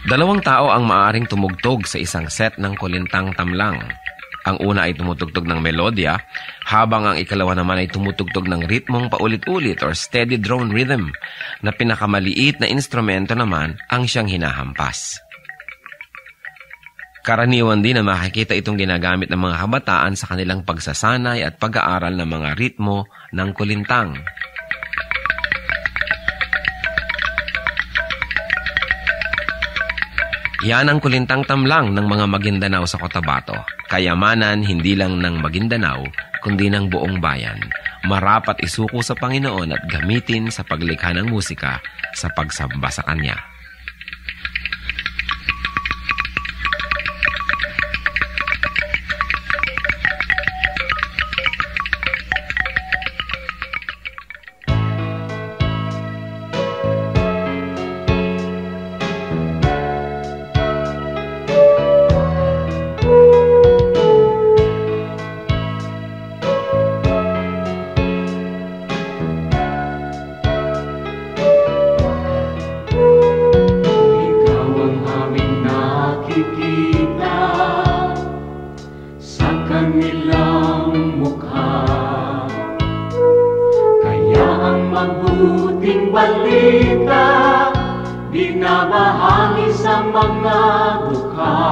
2 tao ang maaaring tumugtog sa isang set ng Kulintang Tamlang. Ang una ay tumutugtog ng melodya, habang ang ikalawa naman ay tumutugtog ng ritmong paulit-ulit or steady drone rhythm, na pinakamaliit na instrumento naman ang siyang hinahampas. Karaniwan din na makikita itong ginagamit ng mga kabataan sa kanilang pagsasanay at pag-aaral ng mga ritmo ng kulintang. Yan ang Kulintang Tamlang ng mga Maguindanao sa Cotabato. Kayamanan hindi lang ng Maguindanao, kundi ng buong bayan. Marapat isuko sa Panginoon at gamitin sa paglikha ng musika sa pagsamba sa Kanya.
Mabuting balita, binabahagi sa mga dukha.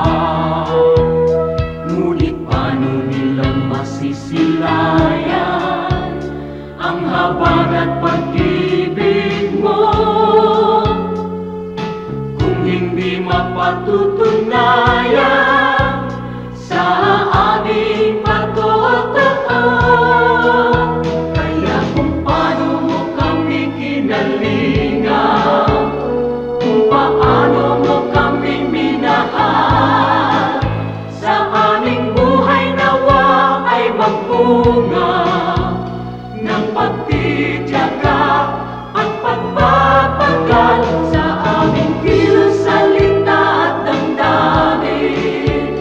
Ngunit paano nilang masisilayan ang habag at pag-ibig mo, kung hindi mapatutunayan sa aming patotoo? Ng pagtitiyaga at pagpapagal sa aming kilos, salita at damdamin,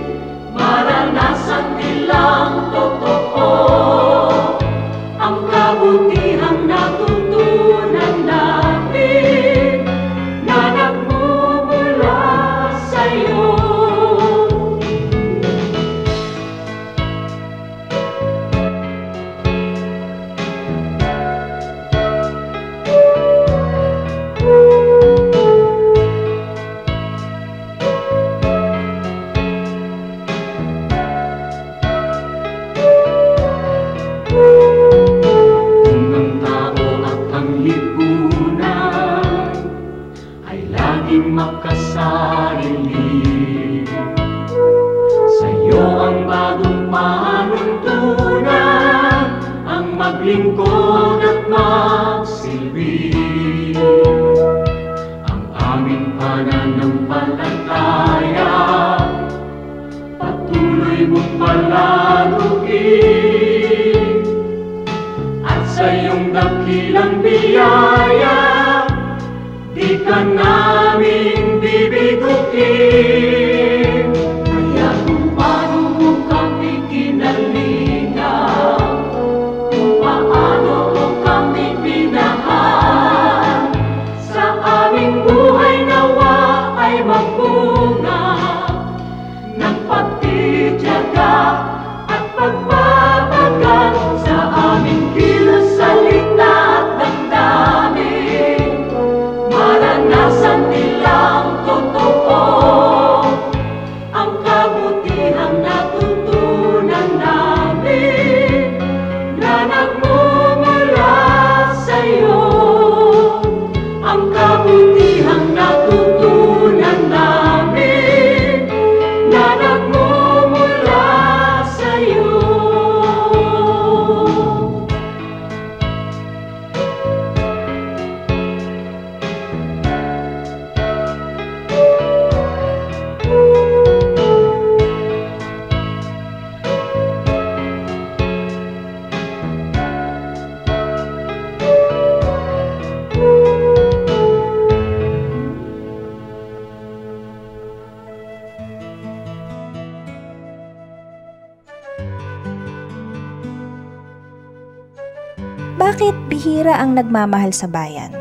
maranasan nilang totoo ang kabutihang natutunan natin na nagmumula sa'yo. Makasarili sa'yo ang bagong panuntunan, ang maglingkod at magsilbi. Ang aming pananampalataya patuloy mong palaguin, at sa iyong dakilang biyaya di ka namin bibiguin. Kaya kung paano mo kami kinalingan, kung paano mo kami minahal, sa aming buhay nawa ay magbunga ng pagtitiyaga at pagpapagal sa aming kilos, salita at damdamin, maranasan
bihira ang nagmamahal sa bayan.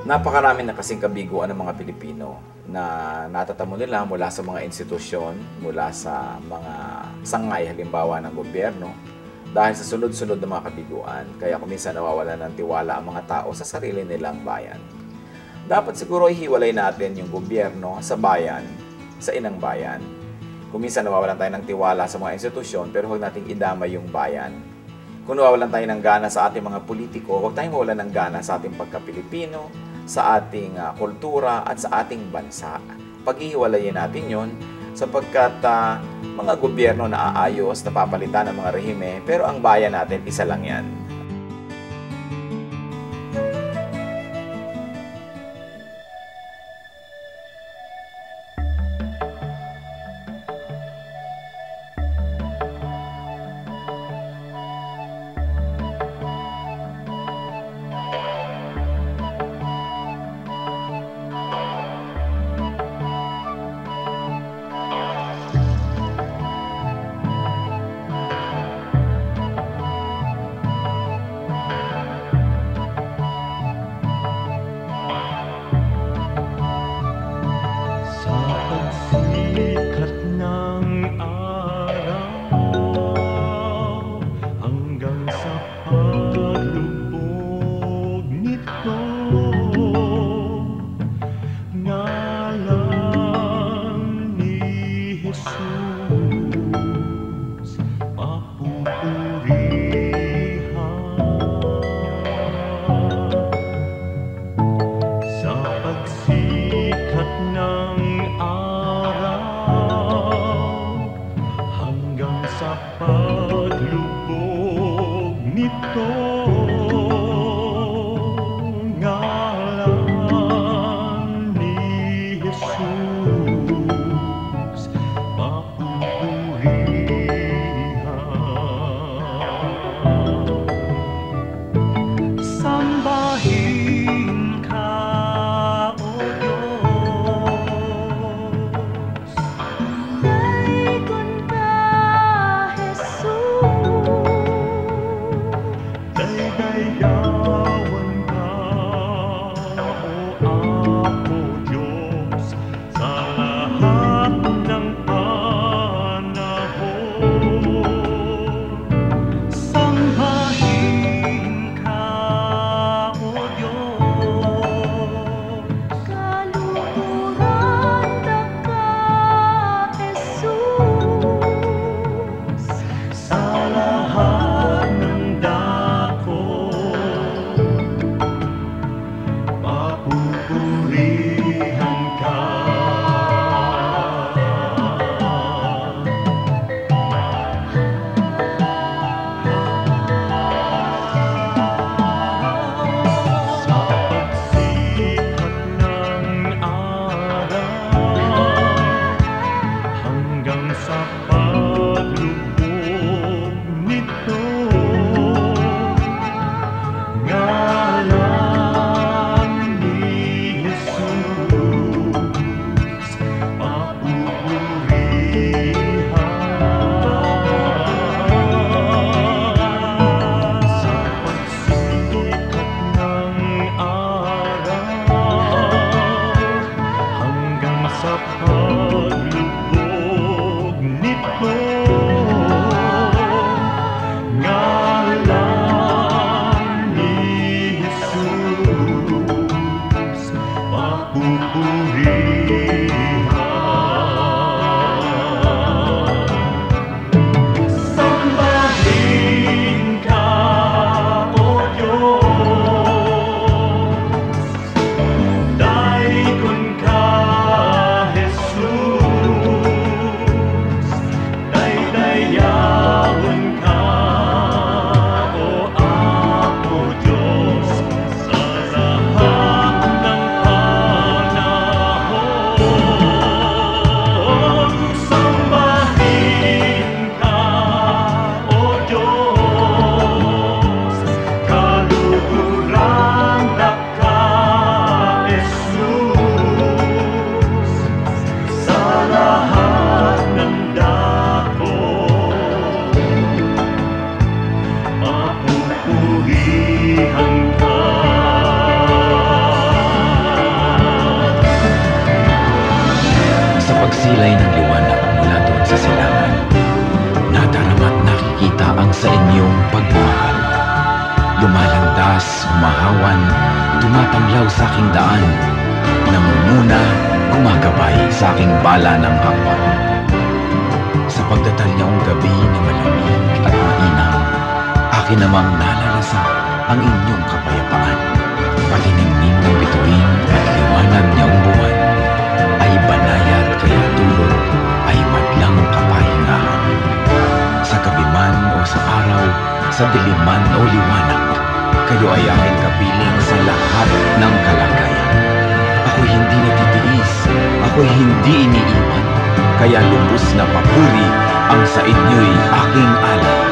Napakarami na kasing kabiguan ng mga Pilipino na natatamo nila mula sa mga institusyon, mula sa mga sangay halimbawa ng gobyerno, dahil sa sunod-sunod na mga kabiguan. Kaya kuminsan nawawala ng tiwala ang mga tao sa sarili nilang bayan. Dapat siguro ihiwalay natin yung gobyerno sa bayan, sa inang bayan. Kuminsan nawawalan tayo ng tiwala sa mga institusyon, pero huwag nating idama yung bayan. Kung nawawalan tayo ng gana sa ating mga politiko, huwag tayong mawalan ng gana sa ating pagka-Pilipino, sa ating kultura at sa ating bansa. Paghihiwalayin natin yon sapagkat mga gobyerno na aayos, napapalitan ng mga rehime, pero ang bayan natin, isa lang yan.
pupurihan ka.
Sa pagsilay ng liwanag mula doon sa silangan, nadarama't nakikita ang sa inyong pagmamahal. Lumalandas, humahawan, tumatanglaw sa aking daan, namumuna, gumagabay sa aking bala ng hakbang. Sa pagdatalyaong gabi na malamig at mainam, akin namang nalalasan ang inyong kapayapaan. Patiningning ng bituin at liwanag niyang buwan, ay banayad kaya dulot ay madlang kapahingahan. Sa gabi man o sa araw, sa dilim man o liwanag, kayo ay aking kapiling sa lahat ng kalagayan. Ako'y hindi natitiis, ako'y hindi iniiwan, kaya lubos na papuri ang sa inyo'y aking alay.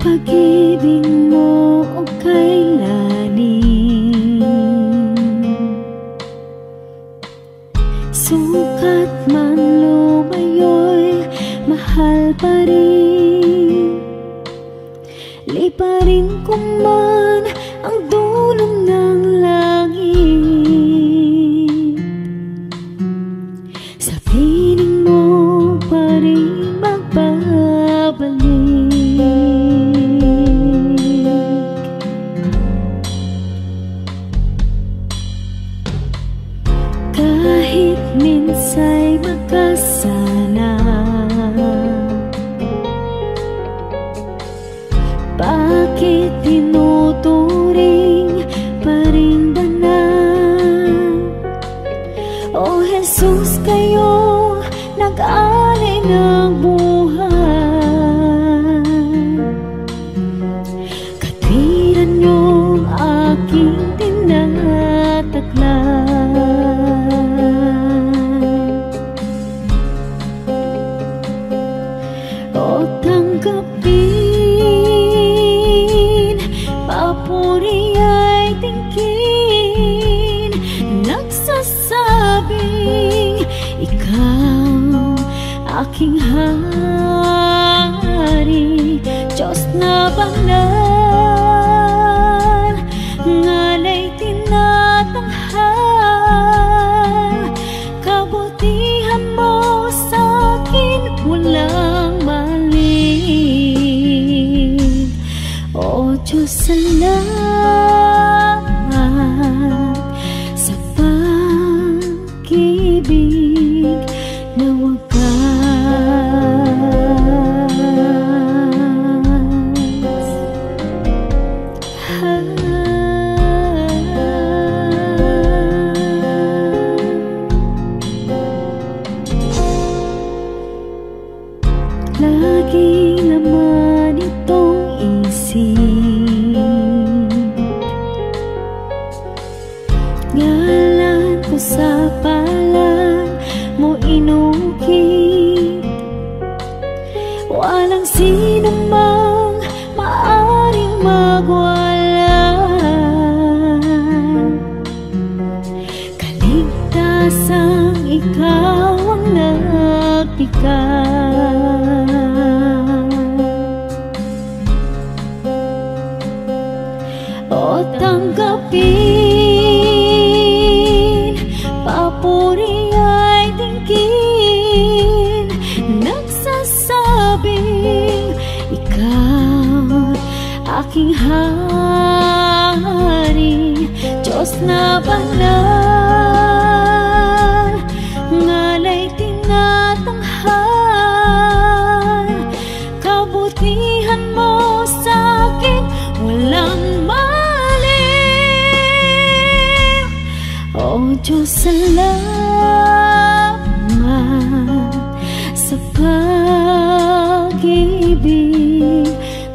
Pag-ibig mo o kailanin, sukat man lumayo'y mahal pa rin. Liparin ko man ang dulong ng langit, sa piling mo pa rin magbabalik. Kahit minsa'y magkasala, bakit tinuturing O tanggapin, papuri ay tingin, nagsasabing ikaw aking hari, Diyos na banal, ngalay tinatanghal, kabutihan mo sa'kin walang mali. O Diyos, salamat sa pag-ibig na wagas. Laging laman itong isip, ngalan ko sa palad mo inukit, walang sino mang maaring magwala. Kaligtasang ikaw ang nagtikay, o tanggapin, papuri ay tingin, nagsasabing ikaw aking hari, Diyos na banal, ngalay tinatanghal, kabutihan mo sa'kin walang mali. O Diyos, salamat sa pag-ibig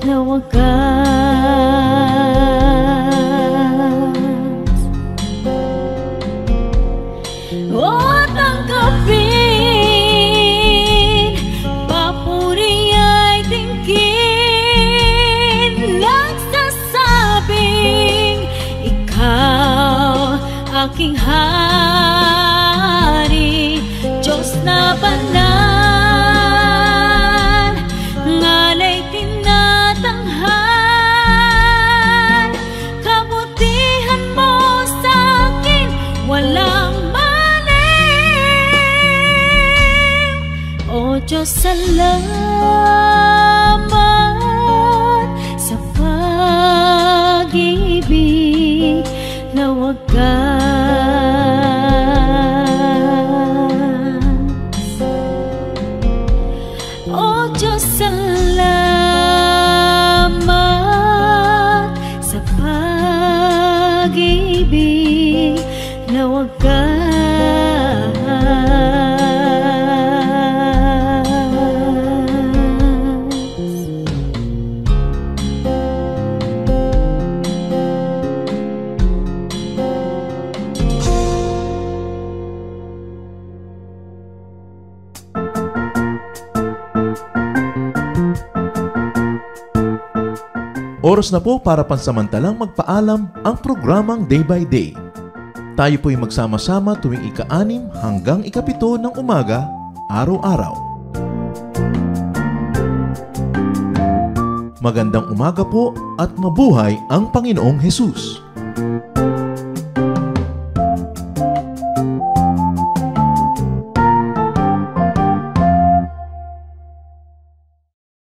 na wagas. O tanggapin, papuri ay tingin, nagsasabing ikaw aking hari, Diyos na banal, ngalay tinatanghal, kabutihan mo sa'kin walang mali. O Diyos, salamat sa pag-ibig na wagas. O Diyos, salamat sa pag-ibig na wagas.
Oras na po para pansamantalang magpaalam ang programang Day by Day. Tayo po'y magsama-sama tuwing ika-6 hanggang ika-7 ng umaga, araw-araw. Magandang umaga po at mabuhay ang Panginoong Hesus!